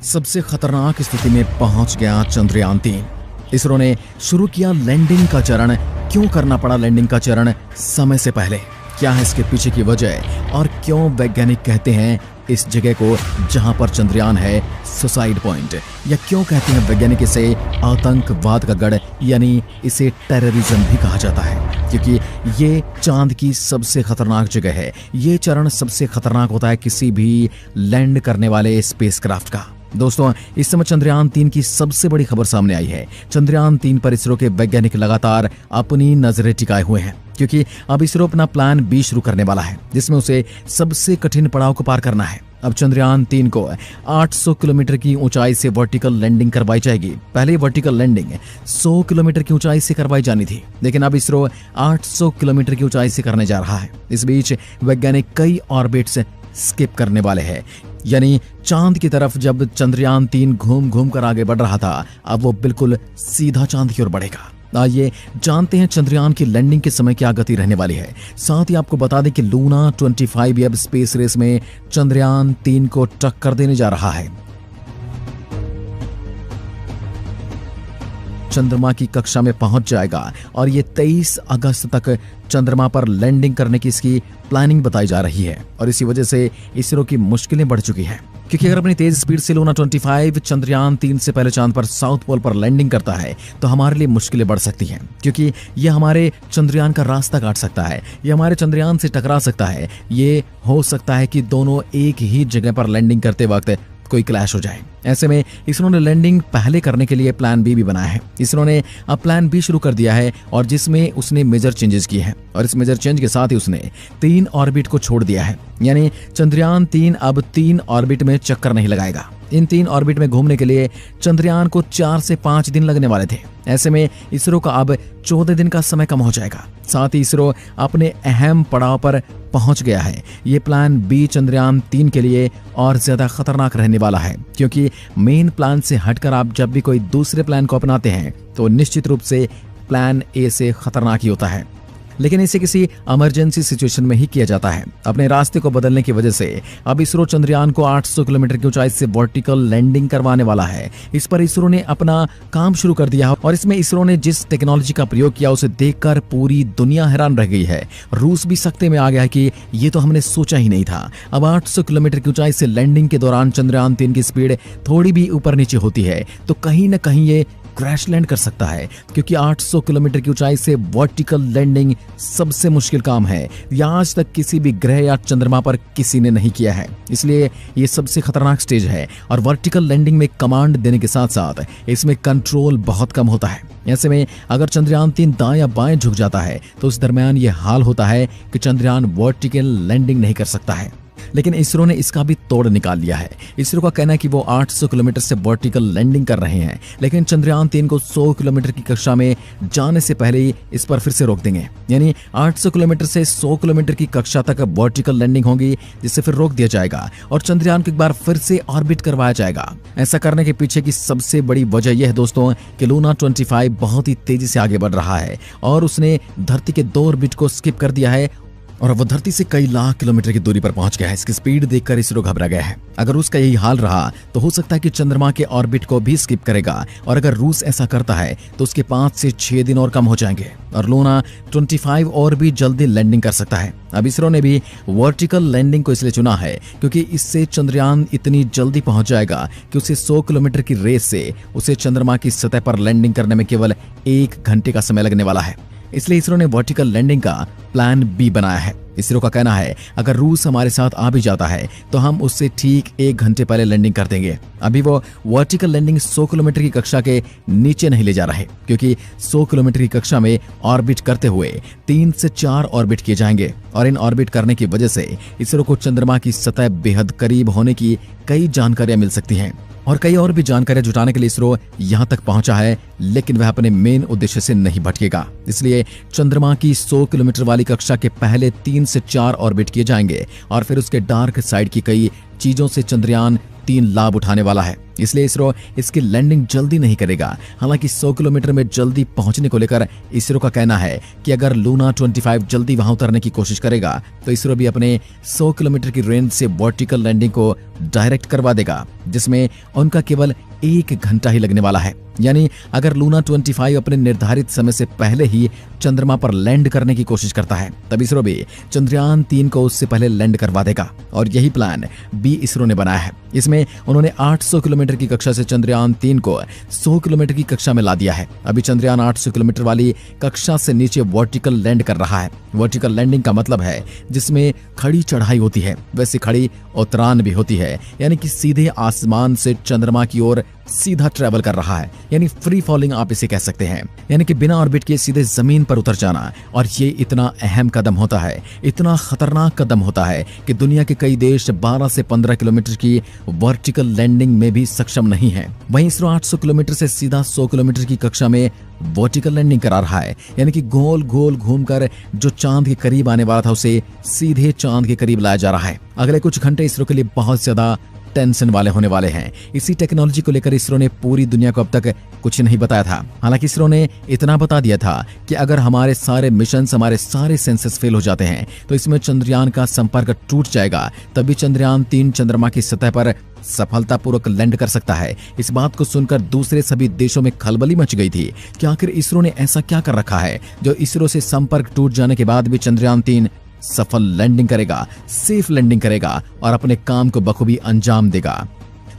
सबसे खतरनाक स्थिति में पहुंच गया चंद्रयान-3। इसरो ने शुरू किया लैंडिंग का चरण। क्यों करना पड़ा लैंडिंग का चरण समय से पहले? क्या है इसके पीछे की वजह और क्यों वैज्ञानिक कहते हैं इस जगह को जहां पर चंद्रयान है सुसाइड पॉइंट, या क्यों कहते हैं वैज्ञानिक इसे आतंकवाद का गढ़, यानी इसे टेररिज्म भी कहा जाता है, क्योंकि ये चांद की सबसे खतरनाक जगह है। ये चरण सबसे खतरनाक होता है किसी भी लैंड करने वाले स्पेसक्राफ्ट का। दोस्तों, इस समय चंद्रयान-3 की सबसे बड़ी खबर सामने आई है। चंद्रयान-3 पर इसरो के वैज्ञानिक लगातार अपनी नजरें टिकाए हुए हैं, क्योंकि अब इसरो अपना प्लान बी शुरू करने वाला है, जिसमें उसे सबसे कठिन पड़ाव को पार करना है। अब चंद्रयान-3 को 800 किलोमीटर की ऊंचाई से वर्टिकल लैंडिंग करवाई जाएगी। पहले वर्टिकल लैंडिंग 100 किलोमीटर की ऊंचाई से करवाई जानी थी, लेकिन अब इसरो 800 किलोमीटर की ऊंचाई से करने जा रहा है। इस बीच वैज्ञानिक कई ऑर्बिट्स स्किप करने वाले हैं, यानी चांद की तरफ जब चंद्रयान-3 घूम घूम कर आगे बढ़ रहा था, अब वो बिल्कुल सीधा चांद की ओर बढ़ेगा। आइए जानते हैं चंद्रयान की लैंडिंग के समय क्या गति रहने वाली है। साथ ही आपको बता दें कि लूना 25 अब स्पेस रेस में चंद्रयान-3 को टक्कर देने जा रहा है। चंद्रमा की कक्षा में पहुंच जाएगा और ये 23 अगस्त तक चंद्रमा पर लैंडिंग करने की इसकी प्लानिंग बताई जा रही है, और इसी वजह से इसरो की मुश्किलें बढ़ चुकी हैं, क्योंकि अगर अपनी तेज स्पीड से लूना 25 चंद्रयान-3 से पहले चांद पर साउथ पोल पर लैंडिंग करता है तो हमारे लिए मुश्किलें बढ़ सकती हैं, क्योंकि ये हमारे चंद्रयान का रास्ता काट सकता है, ये हमारे चंद्रयान से टकरा सकता है। ये हो सकता है कि दोनों एक ही जगह पर लैंडिंग करते वक्त कोई क्लैश हो जाए। ऐसे में इसरो ने लैंडिंग पहले करने के लिए प्लान बी भी बनाया है। इसरो ने अब प्लान बी शुरू कर दिया है, और जिसमें उसने मेजर चेंजेस किए हैं, और इस मेजर चेंज के साथ ही उसने 3 ऑर्बिट को छोड़ दिया है, यानी चंद्रयान-3 अब 3 ऑर्बिट में चक्कर नहीं लगाएगा। इन 3 ऑर्बिट में घूमने के लिए चंद्रयान को 4 से 5 दिन लगने वाले थे। ऐसे में इसरो का अब 14 दिन का समय कम हो जाएगा। साथ ही इसरो अपने अहम पड़ाव पर पहुंच गया है। ये प्लान बी चंद्रयान-3 के लिए और ज्यादा खतरनाक रहने वाला है, क्योंकि मेन प्लान से हटकर आप जब भी कोई दूसरे प्लान को अपनाते हैं तो निश्चित रूप से प्लान ए से खतरनाक ही होता है, लेकिन इसे किसी इमरजेंसी सिचुएशन में ही किया जाता है। अपने रास्ते को बदलने की वजह से अब इसरो चंद्रयान को 800 किलोमीटर की ऊंचाई से वर्टिकल लैंडिंग करवाने वाला है। इस पर इसरो ने अपना काम शुरू कर दिया, और इसमें इसरो ने जिस टेक्नोलॉजी का प्रयोग किया उसे देखकर पूरी दुनिया हैरान रह गई है। रूस भी सकते में आ गया है कि ये तो हमने सोचा ही नहीं था। अब 800 किलोमीटर की ऊंचाई से लैंडिंग के दौरान चंद्रयान-3 की स्पीड थोड़ी भी ऊपर नीचे होती है तो कहीं न कहीं ये क्रैश लैंड कर सकता है, क्योंकि 800 किलोमीटर की ऊंचाई से वर्टिकल लैंडिंग सबसे मुश्किल काम है। यह आज तक किसी भी ग्रह या चंद्रमा पर किसी ने नहीं किया है, इसलिए ये सबसे खतरनाक स्टेज है। और वर्टिकल लैंडिंग में कमांड देने के साथ साथ इसमें कंट्रोल बहुत कम होता है। ऐसे में अगर चंद्रयान-3 दाएं या बाएं झुक जाता है तो उस दरमियान ये हाल होता है कि चंद्रयान वर्टिकल लैंडिंग नहीं कर सकता है। लेकिन इसरो ने इसका भी तोड़ निकाल लिया है। इसरो का कहना है कि वो 800 किलोमीटर से वर्टिकल लैंडिंग कर रहे हैं, लेकिन चंद्रयान-3 को 100 किलोमीटर की कक्षा में जाने से पहले ही इस पर फिर से रोक देंगे, यानी 800 किलोमीटर से 100 किलोमीटर की कक्षा तक वर्टिकल लैंडिंग होगी, जिससे फिर रोक दिया जाएगा और चंद्रयान को एक बार फिर से ऑर्बिट करवाया जाएगा। ऐसा करने के पीछे की सबसे बड़ी वजह यह है दोस्तों कि लूना 25 बहुत ही तेजी से आगे बढ़ रहा है, और उसने धरती के 2 ऑर्बिट को स्किप कर दिया है, और अब वो धरती से कई लाख किलोमीटर की दूरी पर पहुंच गया है। इसकी स्पीड देखकर इसरो घबरा गया है। अगर उसका यही हाल रहा तो हो सकता है कि चंद्रमा के ऑर्बिट को भी स्किप करेगा, और अगर रूस ऐसा करता है तो उसके 5 से 6 दिन और कम हो जाएंगे, और लूना 25 और भी जल्दी लैंडिंग कर सकता है। अब इसरो ने भी वर्टिकल लैंडिंग को इसलिए चुना है क्योंकि इससे चंद्रयान इतनी जल्दी पहुंच जाएगा कि उसे 100 किलोमीटर की रेस से उसे चंद्रमा की सतह पर लैंडिंग करने में केवल 1 घंटे का समय लगने वाला है। इसलिए इसरो ने वर्टिकल लैंडिंग का प्लान बी बनाया है। इसरो का कहना है अगर रूस हमारे साथ आ भी जाता है तो हम उससे ठीक 1 घंटे पहले लैंडिंग कर देंगे। अभी वो वर्टिकल लैंडिंग 100 किलोमीटर की कक्षा के नीचे नहीं ले जा रहे, क्योंकि 100 किलोमीटर की कक्षा में ऑर्बिट करते हुए 3 से 4 ऑर्बिट किए जाएंगे, और इन ऑर्बिट करने की वजह से इसरो को चंद्रमा की सतह बेहद करीब होने की कई जानकारियां मिल सकती हैं। और कई और भी जानकारियां जुटाने के लिए इसरो यहां तक पहुंचा है, लेकिन वह अपने मेन उद्देश्य से नहीं भटकेगा। इसलिए चंद्रमा की 100 किलोमीटर वाली कक्षा के पहले 3 से 4 ऑर्बिट किए जाएंगे, और फिर उसके डार्क साइड की कई चीजों से चंद्रयान 3 लाभ उठाने वाला है। इसलिए इसरो इसकी लैंडिंग जल्दी नहीं करेगा। हालांकि 100 किलोमीटर में जल्दी पहुंचने को लेकर इसरो का कहना है कि अगर लूना 25 जल्दी वहां उतरने की कोशिश करेगा तो इसरो भी अपने 100 किलोमीटर की रेंज से वर्टिकल लैंडिंग को डायरेक्ट करवा देगा, जिसमें उनका केवल 1 घंटा ही लगने वाला है। यानी अगर लूना 25 अपने निर्धारित समय से पहले ही चंद्रमा पर लैंड करने की कोशिश करता है, तब इसरो भी चंद्रयान 3 को उससे पहले लैंड करवा देगा। और यही प्लान भी इसरो ने बनाया है। इसमें उन्होंने 800 किलोमीटर की कक्षा से चंद्रयान 3 को 100 किलोमीटर की कक्षा में ला दिया है। अभी चंद्रयान 800 किलोमीटर वाली कक्षा से नीचे वर्टिकल लैंड कर रहा है। वर्टिकल लैंडिंग का मतलब है जिसमें खड़ी चढ़ाई होती है, वैसे खड़ी उतरान भी होती है, यानी कि सीधे आसमान से चंद्रमा की ओर सीधा ट्रैवल कर रहा है, यानी फ्री फॉलिंग आप इसे कह सकते हैं, यानी कि बिना ऑर्बिट के सीधे जमीन पर उतर जाना। और ये इतना अहम कदम होता है, इतना खतरनाक कदम होता है कि दुनिया के कई देश 12 से 15 किलोमीटर की वर्टिकल लैंडिंग में भी सक्षम नहीं है। वहीं इसरो 800 किलोमीटर से सीधा 100 किलोमीटर की कक्षा में वर्टिकल लैंडिंग करा रहा है, यानी कि गोल गोल घूमकर जो चांद के करीब आने वाला था उसे सीधे चांद के करीब लाया जा रहा है। अगले कुछ घंटे इसरो के लिए बहुत ज्यादा टेंशन वाले होने वाले हैं। इसी टेक्नोलॉजी को लेकर इसरो ने पूरी दुनिया को अब तक कुछ नहीं बताया था। हालांकि इसरो ने इतना बता दिया था कि अगर हमारे सारे मिशन, हमारे सारे सेंसर्स फेल हो जाते हैं तो इसमें चंद्रयान का संपर्क टूट जाएगा, तभी चंद्रयान 3 चंद्रमा की सतह पर सफलतापूर्वक लैंड कर सकता है। इस बात को सुनकर दूसरे सभी देशों में खलबली मच गई थी कि आखिर इसरो ने ऐसा क्या कर रखा है जो इसरो से संपर्क टूट जाने के बाद भी चंद्रयान 3 सफल लैंडिंग करेगा, सेफ लैंडिंग करेगा और अपने काम को बखूबी अंजाम देगा।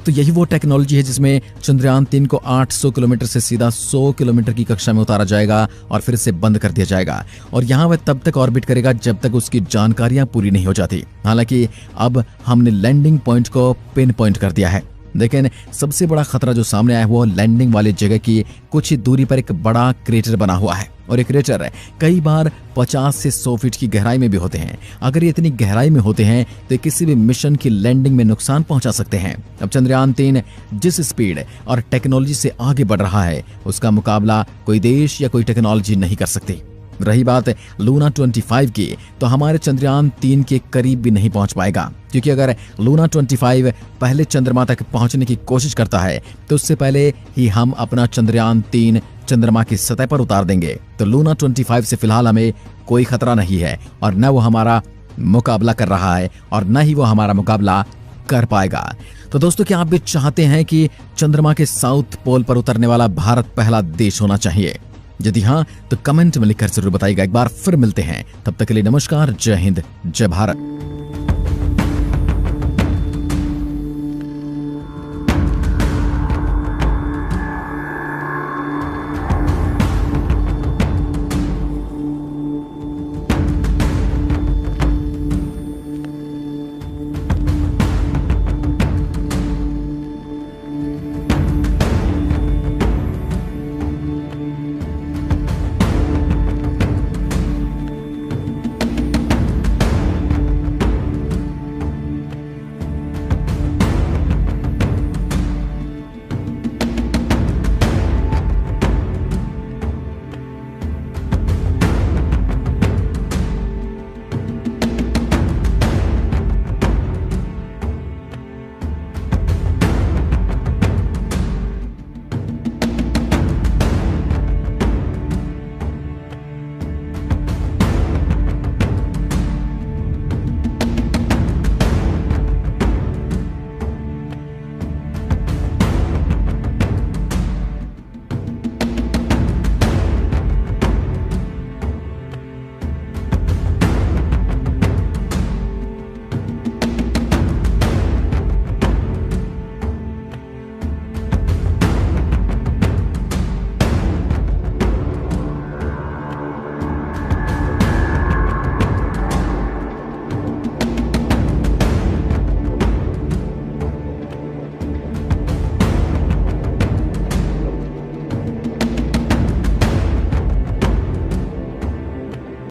तो यही वो टेक्नोलॉजी है जिसमें चंद्रयान 3 को 800 किलोमीटर से सीधा 100 किलोमीटर की कक्षा में उतारा जाएगा और फिर इसे बंद कर दिया जाएगा। और यहाँ वह तब तक ऑर्बिट करेगा जब तक उसकी जानकारियां पूरी नहीं हो जाती। हालांकि अब हमने लैंडिंग पॉइंट को पिन पॉइंट कर दिया है, लेकिन सबसे बड़ा खतरा जो सामने आया है वो लैंडिंग वाली जगह की कुछ ही दूरी पर एक बड़ा क्रेटर बना हुआ है। और ये क्रेटर कई बार 50 से 100 फीट की गहराई में भी होते हैं। अगर ये इतनी गहराई में होते हैं तो किसी भी मिशन की लैंडिंग में नुकसान पहुंचा सकते हैं। अब चंद्रयान 3 जिस स्पीड और टेक्नोलॉजी से आगे बढ़ रहा है उसका मुकाबला कोई देश या कोई टेक्नोलॉजी नहीं कर सकती। रही बात लूना 25 की, तो हमारे चंद्रयान 3 के करीब भी नहीं पहुंच पाएगा, क्योंकि अगर लूना 25 पहले चंद्रमा तक पहुंचने की कोशिश करता है तो उससे पहले ही हम अपना चंद्रयान 3 चंद्रमा की सतह पर उतार देंगे। तो लूना 25 से फिलहाल हमें कोई खतरा नहीं है और न वो हमारा मुकाबला कर रहा है और न ही वो हमारा मुकाबला कर पाएगा। तो दोस्तों, क्या आप भी चाहते हैं कि चंद्रमा के साउथ पोल पर उतरने वाला भारत पहला देश होना चाहिए? यदि हाँ तो कमेंट में लिखकर जरूर बताइएगा। एक बार फिर मिलते हैं, तब तक के लिए नमस्कार, जय हिंद, जय भारत।